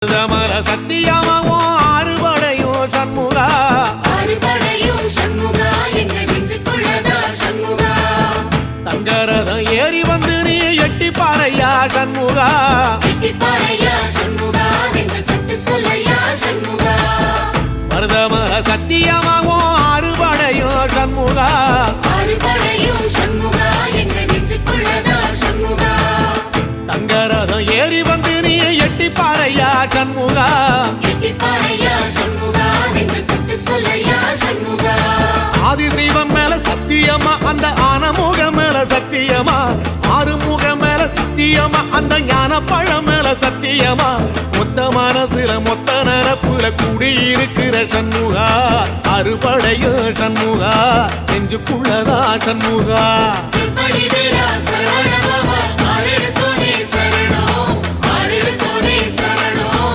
மருதமல சத்தியமாவோ ஆறுபடையும் சண்முகா எங்கள் நெஞ்சுக்குள்ளதா சண்முகா தங்கரதம் ஏறி வந்து நீ எட்டி பாறையா சண்முகா மருதமல சத்தியமாவோ ஆறுபடையும் சண்முகா எங்கள் நெஞ்சுக்குள்ளதா சண்முகா தங்கரதம் ஏறி வந்து நீ எட்டி பாறையா சண்முகா ஆதிசைவம் மேல சத்தியமா அந்த ஆனமுகம் மேல சத்தியமா ஆறுமுகம் மேல சத்தியமா அந்த ஞான பழம் மேல சத்தியமா மொத்த மனசுல மொத்த நரப்புல கூடியிருக்கிற சண்முகா அறுபடையும் சண்முகா நெஞ்சுக்குள்ளதா சண்முகா